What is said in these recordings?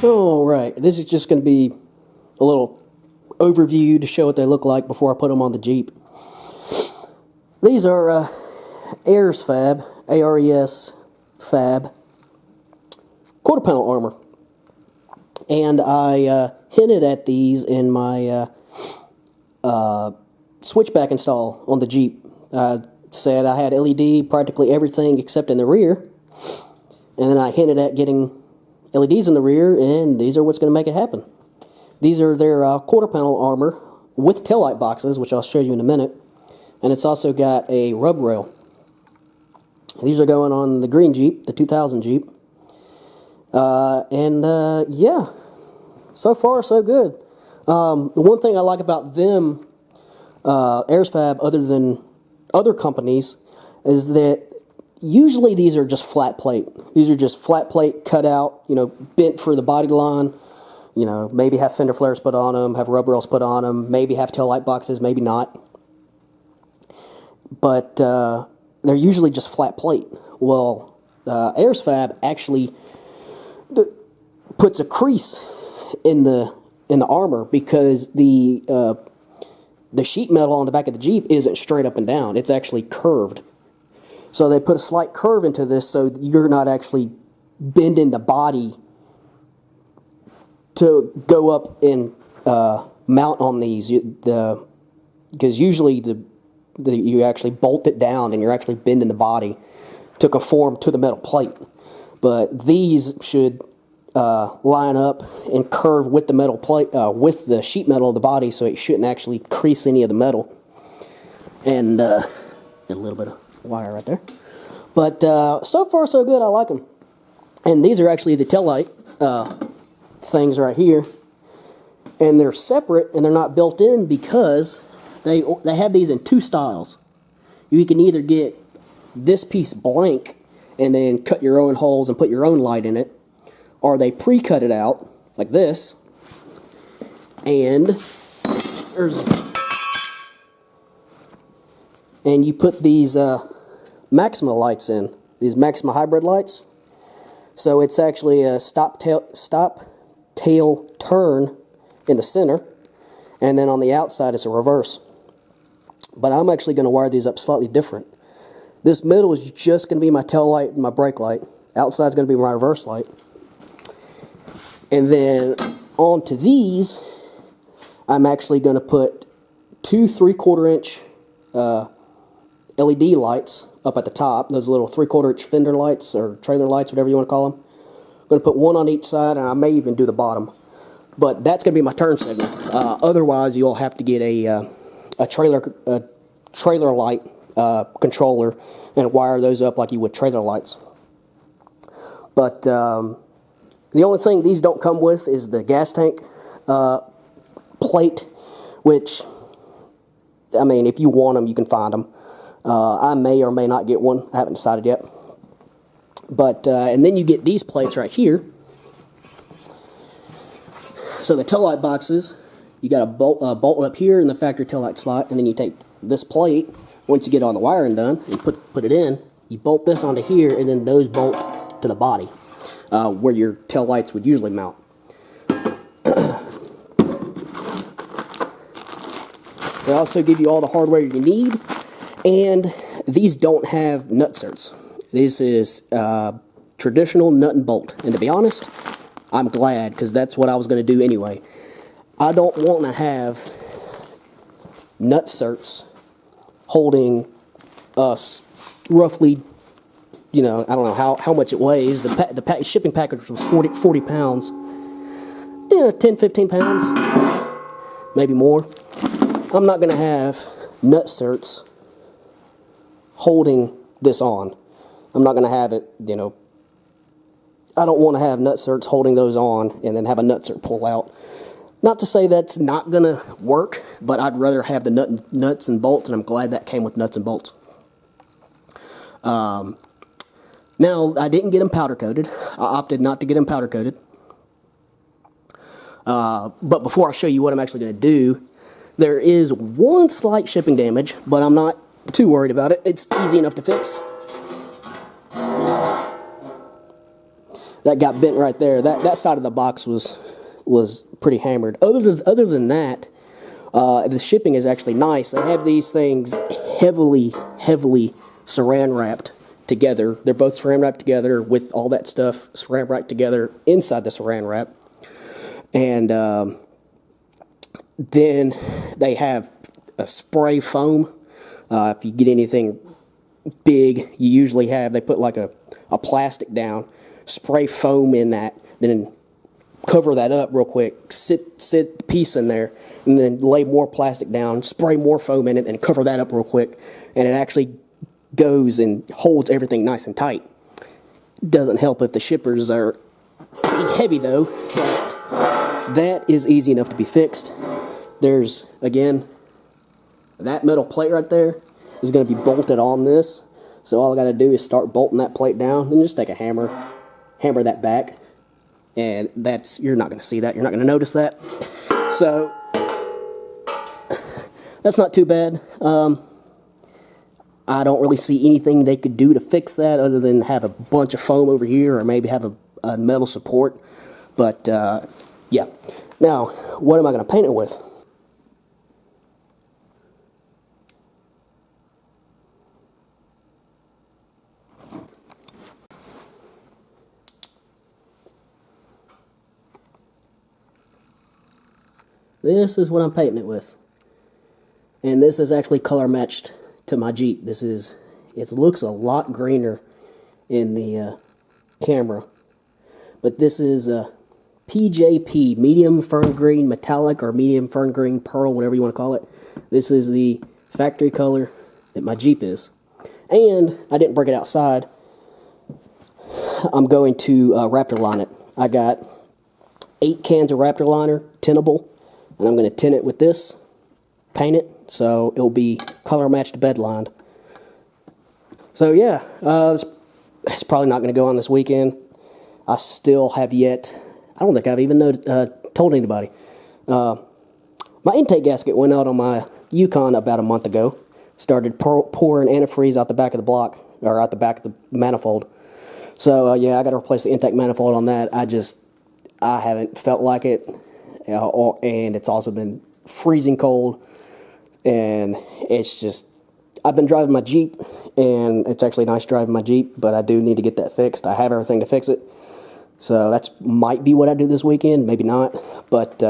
Alright, this is just going to be a little overview to show what they look like before I put them on the Jeep. These are ARES Fab, ARES Fab quarter panel armor. And I hinted at these in my Switchback install on the Jeep. I said I had LED practically everything except in the rear. And then I hinted at getting LEDs in the rear, and these are what's going to make it happen. These are their quarter panel armor with taillight boxes, which I'll show you in a minute. And it's also got a rub rail. These are going on the green Jeep, the 2000 Jeep. Yeah, so far so good. The one thing I like about them, ARES Fab, other than other companies, is that usually these are just flat plate. These are just flat plate cut out, you know, bent for the body line. You know, maybe have fender flares put on them, have rub rails put on them, maybe have tail light boxes, maybe not. But they're usually just flat plate. Well, ARES Fab actually puts a crease in the armor because the sheet metal on the back of the Jeep isn't straight up and down. It's actually curved. So they put a slight curve into this so you're not actually bending the body to go up and mount on these. Because usually you actually bolt it down and you're actually bending the body to conform to the metal plate. But these should line up and curve with the metal plate, with the sheet metal of the body, so it shouldn't actually crease any of the metal. And a little bit of wire right there. But so far so good. I like them. And these are actually the taillight things right here. And they're separate and they're not built in because they have these in two styles. You can either get this piece blank and then cut your own holes and put your own light in it, or they pre-cut it out like this. And you put these Maxima lights in, these Maxima hybrid lights. So it's actually a stop tail turn in the center, and then on the outside it's a reverse. But I'm actually going to wire these up slightly different. This middle is just going to be my tail light and my brake light. Outside's going to be my reverse light. And then onto these, I'm actually going to put two 3/4 inch LED lights up at the top. Those little 3/4 inch fender lights or trailer lights, whatever you want to call them. I'm going to put one on each side, and I may even do the bottom. But that's going to be my turn signal. Otherwise, you'll have to get a trailer light controller and wire those up like you would trailer lights. But the only thing these don't come with is the gas tank plate, which, I mean, if you want them, you can find them. I may or may not get one. I haven't decided yet. But and then you get these plates right here. So the taillight boxes, you got a bolt up here in the factory taillight slot, and then you take this plate. Once you get all the wiring done and put it in, you bolt this onto here, and then those bolt to the body where your tail lights would usually mount. They also give you all the hardware you need, and these don't have nut certs. This is traditional nut and bolt, and to be honest, I'm glad, because that's what I was going to do anyway. I don't want to have nut certs holding us roughly, you know, I don't know how much it weighs. The shipping package was 40 pounds. Yeah, 10, 15 pounds, maybe more. I'm not going to have nut certs holding this on. I'm not going to have it, you know, I don't want to have nut certs holding those on and then have a nut cert pull out. Not to say that's not going to work, but I'd rather have the nuts and bolts, and I'm glad that came with nuts and bolts. Now, I didn't get them powder coated. I opted not to get them powder coated. But before I show you what I'm actually going to do, there is one slight shipping damage, but I'm not too worried about it. It's easy enough to fix. that got bent right there. That side of the box was pretty hammered. Other than that, the shipping is actually nice. They have these things heavily saran wrapped together. They're both saran wrapped together with all that stuff saran wrapped together inside the saran wrap. And then they have a spray foam. If you get anything big, you usually have, they put like a plastic down, spray foam in that, then cover that up real quick, sit the piece in there, and then lay more plastic down, spray more foam in it, and cover that up real quick, and it actually goes and holds everything nice and tight. Doesn't help if the shippers are pretty heavy though, but that is easy enough to be fixed. There's, again, that metal plate right there is going to be bolted on this, so all I got to do is start bolting that plate down, and just take a hammer that back, and that's, you're not going to see that, you're not going to notice that. So that's not too bad. I don't really see anything they could do to fix that other than have a bunch of foam over here, or maybe have a metal support. But yeah. Now, what am I going to paint it with? This is what I'm painting it with. And this is actually color matched to my Jeep. It looks a lot greener in the camera. But this is a PJP, medium fern green metallic, or medium fern green pearl, whatever you want to call it. This is the factory color that my Jeep is. And I didn't bring it outside. I'm going to Raptor line it. I got 8 cans of Raptor liner, tintable, and I'm going to tint it with this, paint it, so it'll be color matched bed lined. So yeah, it's probably not going to go on this weekend. I still have yet, I don't think I've even told anybody. My intake gasket went out on my Yukon about a month ago. Started pouring antifreeze out the back of the block, or out the back of the manifold. So yeah, I got to replace the intake manifold on that. I haven't felt like it, and it's also been freezing cold, and it's just, I've been driving my Jeep, and it's actually nice driving my Jeep, but I do need to get that fixed. I have everything to fix it, so that's might be what I do this weekend, maybe not, but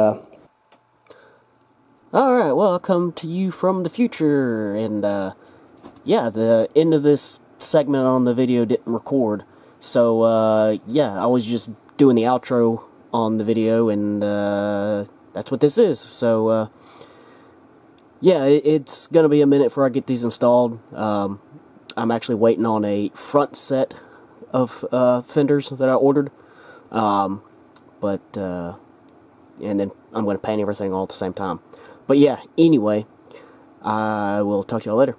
alright, well, I'll come to you from the future, and yeah, the end of this segment on the video didn't record, so yeah, I was just doing the outro on the video, and that's what this is. So yeah, it's gonna be a minute before I get these installed. I'm actually waiting on a front set of fenders that I ordered, and then I'm gonna paint everything all at the same time. But yeah, anyway, I will talk to y'all later.